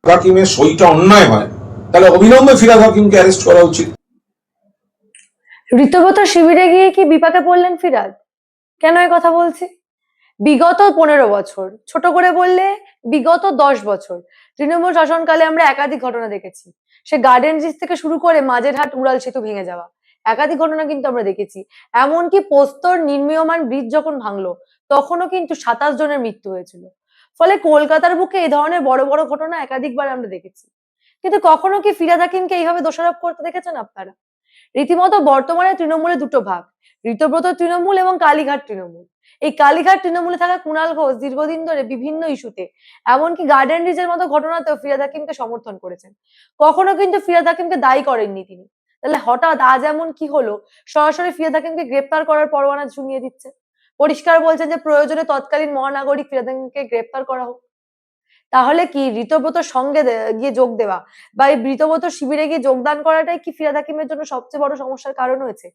হাকিমের সইটা অন্যায় হয়, তাহলে অবিলম্বে ফিরহাদ হাকিমকে অ্যারেস্ট করা উচিত। ঋতব্রত শিবিরে গিয়ে কি বিপাকে পড়লেন ফিরহাদ? কেন এই কথা বলছি? বিগত 15 বছর, ছোট করে বললে বিগত 10 বছর তৃণমূল শাসনকালে আমরা একাধিক ঘটনা দেখেছি। সে গার্ডেন রিচ থেকে শুরু করে মাঝেরহাট উড়াল সেতু ভেঙে যাওয়া, একাধিক ঘটনা কিন্তু আমরা দেখেছি। এমনকি পোস্তর নির্মীয়মান ব্রিজ যখন ভাঙলো তখনও কিন্তু 27 জনের মৃত্যু হয়েছিল। ফলে কলকাতার বুকে এই ধরনের বড় বড় ঘটনা একাধিকবার আমরা দেখেছি। কিন্তু কখনো কি ফিরহাদ হাকিমকে এইভাবে দোষারোপ করতে দেখেছেন আপনারা? রীতিমতো বর্তমানে তৃণমূলে দুটো ভাগ, ঋতব্রত তৃণমূল এবং কালীঘাট তৃণমূল। এই কালীঘাট তৃণমূলে থাকা কুণাল ঘোষ দীর্ঘদিন ধরে বিভিন্ন ইস্যুতে, এমনকি গার্ডেন রিজের মতো ঘটনাতেও ফিরহাদ হাকিমকে সমর্থন করেছেন। কখনো কিন্তু ফিরহাদ হাকিমকে দায়ী করেননি তিনি। তাহলে হঠাৎ আজ এমন কি হলো সরাসরি ফিরহাদ হাকিমকে গ্রেপ্তার করার পরোয়ানা শুনিয়ে দিচ্ছে? পরিষ্কার বলছেন যে প্রয়োজনে তৎকালীন মহানাগরিক ফিরহাদ হাকিমকে গ্রেপ্তার করা হোক। তাহলে কি ঋতব্রতর সঙ্গে গিয়ে যোগ দেওয়া বা এই ঋতব্রত শিবিরে গিয়ে যোগদান করাটাই কি ফিরহাদ হাকিমের জন্য সবচেয়ে বড় সমস্যার কারণ হয়েছে?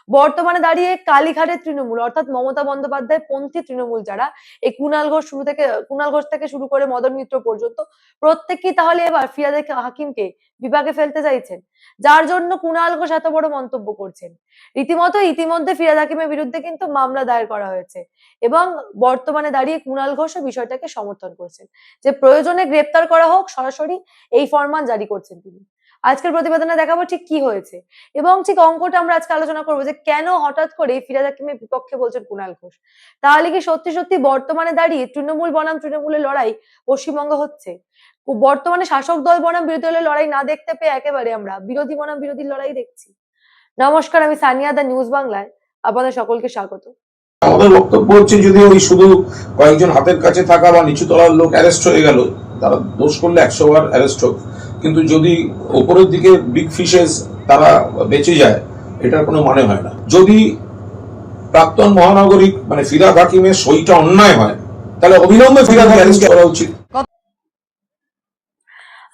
বর্তমানে দাঁড়িয়ে কালীঘাটের তৃণমূল অর্থাৎ মমতা বন্দ্যোপাধ্যায় পন্থী তৃণমূল যারা, এই কুণাল ঘোষ থেকে শুরু করে মদন মিত্র পর্যন্ত প্রত্যেকেই তাহলে এবার ফিরহাদ হাকিমকে বিপাকে ফেলতে চাইছেন, যার জন্য কুণাল ঘোষ এত বড় মন্তব্য করছেন। রীতিমতো ইতিমধ্যে ফিরহাদ হাকিমের বিরুদ্ধে কিন্তু মামলা দায়ের করা হয়েছে এবং বর্তমানে দাঁড়িয়ে কুণাল ঘোষও বিষয়টাকে সমর্থন করছেন যে প্রয়োজনে গ্রেপ্তার করা হোক, সরাসরি এই ফরমান জারি করছেন তিনি। আজকের প্রতিবেদনে দেখাবো ঠিক কি হয়েছে এবং ঠিক অঙ্কটা আমরা আজকে আলোচনা করবো যে কেন হঠাৎ করে ফিরহাদ হাকিমের বিপক্ষে বলছেন কুণাল ঘোষ। তাহলে কি সত্যি সত্যি বর্তমানে দাঁড়িয়ে তৃণমূল বনাম তৃণমূলের লড়াই পশ্চিমবঙ্গ হচ্ছে? বর্তমানে শাসক দল বনাম বিরোধী দলের লড়াই না দেখতে পেয়ে একেবারে আমরা বিরোধী বনাম বিরোধীর লড়াই দেখছি। নমস্কার, আমি সানিয়া, দা নিউজ বাংলায় আপনাদের সকলকে স্বাগত। আমাদের বক্তব্য হচ্ছে, যদি ওই শুধু কয়েকজন হাতের কাছে থাকা বা নিচু তলার লোক অ্যারেস্ট হয়ে গেল, তারা দোষ করলে 100 বার অ্যারেস্ট হোক, কিন্তু যদি ওপরের দিকে বিগ ফিশেস তারা বেঁচে যায়, এটার কোনো মানে হয় না। যদি প্রাক্তন মহানগরিক মানে ফিরহাদ হাকিমের সইটা অন্যায় হয়, তাহলে অবিলম্বে ফিরহাদ অ্যারেস্ট করা উচিত।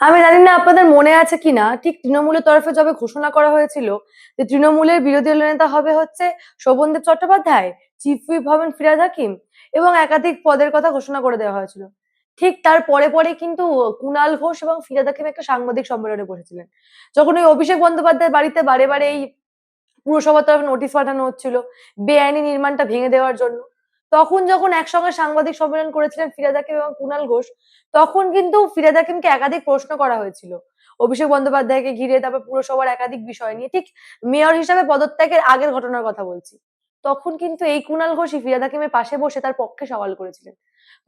আমি জানি না আপনাদের মনে আছে কিনা, ঠিক তৃণমূলের তরফে যবে ঘোষণা করা হয়েছিল যে তৃণমূলের বিরোধী দল নেতা হবে হচ্ছে শোভনদেব চট্টোপাধ্যায়, চিফ হুইপ হবেন ফিরহাদ হাকিম এবং একাধিক পদের কথা ঘোষণা করে দেওয়া হয়েছিল। ঠিক তার পরে পরে কিন্তু কুণাল ঘোষ এবং ফিরহাদ হাকিম একটা সাংবাদিক সম্মেলনে বসেছিলেন, যখন ওই অভিষেক বন্দ্যোপাধ্যায়ের বাড়িতে বারে বারে এই পুরসভার তরফে নোটিশ পাঠানো হচ্ছিল বেআইনি নির্মাণটা ভেঙে দেওয়ার জন্য। তখন যখন একসঙ্গে সাংবাদিক সম্মেলন করেছিলেন ফিরহাদ হাকিম এবং কুণাল ঘোষ, তখন কিন্তু ফিরহাদ হাকিমকে একাধিক প্রশ্ন করা হয়েছিল অভিষেক বন্দ্যোপাধ্যায়কে ঘিরে, তারপর পুরসভার একাধিক বিষয় নিয়ে। ঠিক মেয়র হিসাবে পদত্যাগের আগের ঘটনার কথা বলছি। তখন কিন্তু এই কুণাল ঘোষই ফিরহাদ হাকিমের পাশে বসে তার পক্ষে সওয়াল করেছিলেন,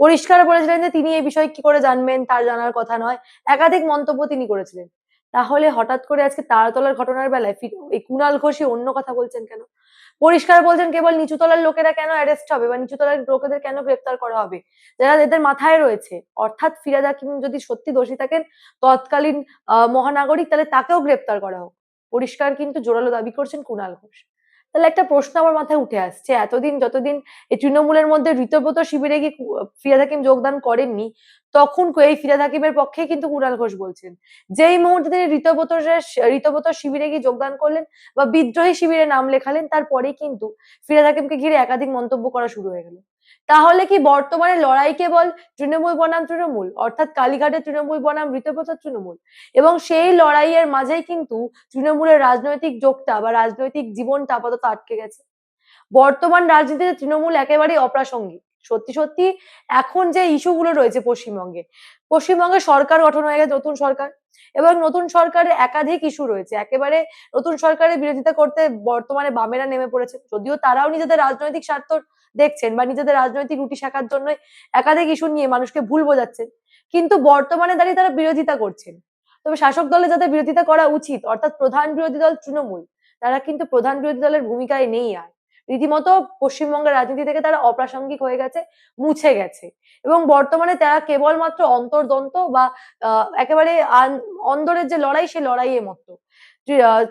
পরিষ্কার বলেছিলেন যে তিনি এই বিষয় কি করে জানবেন, তার জানার কথা নয়। একাধিক মন্তব্য তিনি করেছিলেন। তাহলে হঠাৎ করে আজকে তারাতলার ঘটনার বেলায় এই কুণাল ঘোষই অন্য কথা বলছেন কেন? পরিষ্কার বলছেন কেবল নিচুতলার লোকেরা কেন অ্যারেস্ট হবে বা নিচুতলার লোকেদের কেন গ্রেপ্তার করা হবে, যারা এদের মাথায় রয়েছে। অর্থাৎ ফিরহাদ হাকিম যদি সত্যি দোষী থাকেন তৎকালীন মহানাগরিক, তাহলে তাকেও গ্রেপ্তার করা হোক। পরিষ্কার কিন্তু জোরালো দাবি করছেন কুণাল ঘোষ। তাহলে একটা প্রশ্ন আমার মাথায় উঠে আসছে, এতদিন যতদিন এই তৃণমূলের মধ্যে ঋতব্রত শিবিরে গিয়ে ফিরহাদ হাকিম যোগদান করেননি, তখন এই ফিরহাদ হাকিমের পক্ষে কিন্তু কুণাল ঘোষ বলছেন। যেই মুহূর্তে তিনি ঋতব্রত শিবিরে গিয়ে যোগদান করলেন বা বিদ্রোহী শিবিরে নাম লেখালেন, তারপরেই কিন্তু ফিরহাদ হাকিমকে ঘিরে একাধিক মন্তব্য করা শুরু হয়ে গেল। তাহলে কি বর্তমানে লড়াই কেবল তৃণমূল বনাম তৃণমূল, অর্থাৎ কালীঘাটের তৃণমূল বনাম ঋতব্রত তৃণমূল, এবং সেই লড়াইয়ের মাঝেই কিন্তু তৃণমূলের রাজনৈতিক যোগটা বা রাজনৈতিক জীবনটা আপাতত আটকে গেছে? বর্তমান রাজনীতিতে তৃণমূল একেবারেই অপ্রাসঙ্গিক। সত্যি সত্যি এখন যে ইস্যুগুলো রয়েছে পশ্চিমবঙ্গে সরকার গঠন হয়ে গেছে, নতুন সরকার, এবং নতুন সরকারের একাধিক ইস্যু রয়েছে। একেবারে নতুন সরকারের বিরোধিতা করতে বর্তমানে বামেরা নেমে পড়েছে, যদিও তারাও নিজেদের রাজনৈতিক স্বার্থ দেখছেন বা নিজেদের রাজনৈতিক রুটি শাখার জন্য একাধিক ইস্যু নিয়ে মানুষকে ভুল বোঝাচ্ছেন, কিন্তু বর্তমানে দাঁড়িয়ে তারা বিরোধিতা করছেন। তবে শাসক দলে যাদের বিরোধিতা করা উচিত, অর্থাৎ প্রধান বিরোধী দল তৃণমূল, তারা কিন্তু প্রধান বিরোধী দলের ভূমিকায় নেই আর। রীতিমতো পশ্চিমবঙ্গের রাজনীতি থেকে তারা অপ্রাসঙ্গিক হয়ে গেছে, মুছে গেছে, এবং বর্তমানে তারা কেবলমাত্র অন্তর্দ্বন্দ্ব বা একেবারে অন্দরের যে লড়াই, সেই লড়াইয়ের মতো।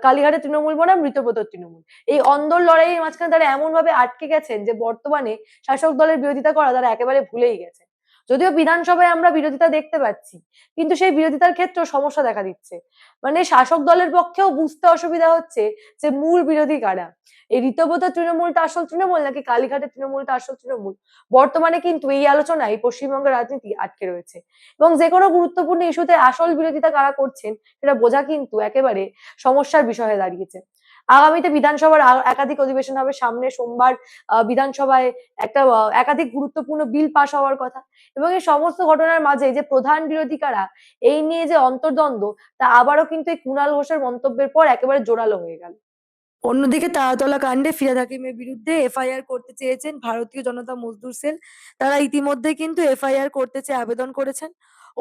কালীঘাটের তৃণমূল বনাম ঋতব্রত তৃণমূল, এই অন্দর লড়াইয়ের মাঝখানে তারা এমন ভাবে আটকে গেছেন যে বর্তমানে শাসক দলের বিরোধিতা করা তারা একেবারে ভুলেই গেছে। যদিও বিধানসভায় আমরা বিরোধিতা দেখতে পাচ্ছি, কিন্তু সেই বিরোধিতার ক্ষেত্রেও সমস্যা দেখা দিচ্ছে। মানে শাসক দলের পক্ষেও বুঝতে অসুবিধা হচ্ছে যে মূল বিরোধী কারা। এই ঋতব্রত তৃণমূলটা আসল তৃণমূল নাকি কালীঘাটের তৃণমূলটা আসল তৃণমূল, বর্তমানে কিন্তু এই আলোচনায় পশ্চিমবঙ্গের রাজনীতি আটকে রয়েছে। এবং যে কোনো গুরুত্বপূর্ণ ইস্যুতে আসল বিরোধিতা কারা করছেন সেটা বোঝা কিন্তু একেবারে সমস্যার বিষয় হয়ে দাঁড়িয়েছে। আগামীতে বিধানসভার একাধিক অধিবেশন হবে, সামনে সোমবার বিধানসভায় একটা একাধিক গুরুত্বপূর্ণ বিল পাশ হওয়ার কথা। এবং এই সমস্ত ঘটনার মাঝে যে প্রধান বিরোধী কারা, এই নিয়ে যে অন্তর্দ্বন্দ্ব, তা আবারও কিন্তু এই কুণাল ঘোষের মন্তব্যের পর একেবারে জোরালো হয়ে গেল। অন্যদিকে তারাতলা কাণ্ডে ফিরহাদ হাকিমের বিরুদ্ধে এফআইআর করতে চেয়েছেন ভারতীয় জনতা মজদুর সেল। তারা ইতিমধ্যে কিন্তু এফআইআর করতে চেয়ে আবেদন করেছেন।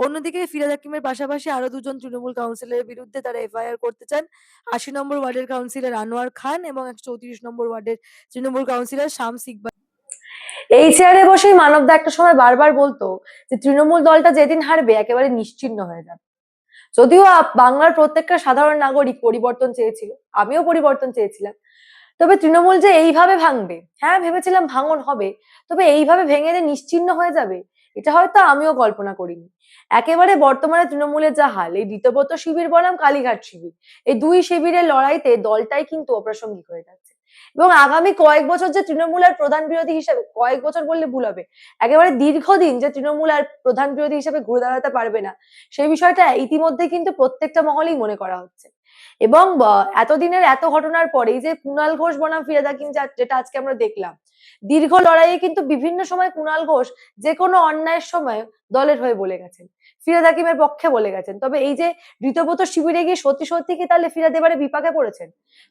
অন্যদিকে ফিরহাদ হাকিমের পাশাপাশি আরো দুজন তৃণমূল কাউন্সিলরের বিরুদ্ধে তারা এফআইআর করতে চান। ৮০ নম্বর ওয়ার্ডের কাউন্সিলর আনোয়ার খান এবং ১৩৪ নম্বর ওয়ার্ডের তৃণমূল কাউন্সিলর শামস ইকবাল। এই চেয়ারে বসেই মানবদা একটা সময় বারবার বলতো যে তৃণমূল দলটা যেদিন হারবে একেবারে নিশ্চিহ্ন হয়ে যাবে। যদিও বাংলার প্রত্যেকটা সাধারণ নাগরিক পরিবর্তন চেয়েছিল, আমিও পরিবর্তন চেয়েছিলাম, তবে তৃণমূল যে এইভাবে ভাঙবে, হ্যাঁ ভেবেছিলাম ভাঙন হবে, তবে এইভাবে ভেঙে যে নিশ্চিহ্ন হয়ে যাবে এটা হয়তো আমিও কল্পনা করিনি। একেবারে বর্তমানে তৃণমূলের যা হাল, এই ঋতব্রত শিবির বনাম কালীঘাট শিবির, এই দুই শিবিরের লড়াইতে দলটাই কিন্তু অপ্রাসঙ্গিক হয়ে যাচ্ছে। এবং আগামী কয়েক বছর যে তৃণমূল আর প্রধান বিরোধী হিসেবে, কয়েক বছর বললে ভুল হবে, একেবারে দীর্ঘদিন যে তৃণমূল আর প্রধান বিরোধী হিসেবে ঘুরে দাঁড়াতে পারবে না, সেই বিষয়টা ইতিমধ্যে কিন্তু প্রত্যেকটা মহলেই মনে করা হচ্ছে। এবং এতদিনের এত ঘটনার পরে এই যে কুণাল ঘোষ বনাম ফিরহাদ হাকিম যেটা আজকে আমরা দেখলাম, দীর্ঘ লড়াইয়ে কিন্তু বিভিন্ন সময় কুণাল ঘোষ যে কোনো অন্যায়ের সময় দলের হয়ে বলে গেছেন, ফিরহাদ হাকিমের পক্ষে বলে গেছেন। তবে এই যে ঋতব্রত শিবিরে গিয়ে সত্যি সত্যি কি তাহলে ফিরহাদ এবারে বিপাকে পড়েছেন?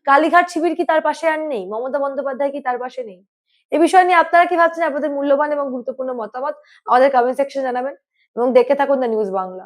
কালীঘাট শিবির কি তার পাশে আর নেই? মমতা বন্দ্যোপাধ্যায় কি তার পাশে নেই? এ বিষয় নিয়ে আপনারা কি ভাবছেন? আপনাদের মূল্যবান এবং গুরুত্বপূর্ণ মতামত আমাদের কমেন্ট সেকশনে জানাবেন এবং দেখে থাকুন দ্য নিউজ বাংলা।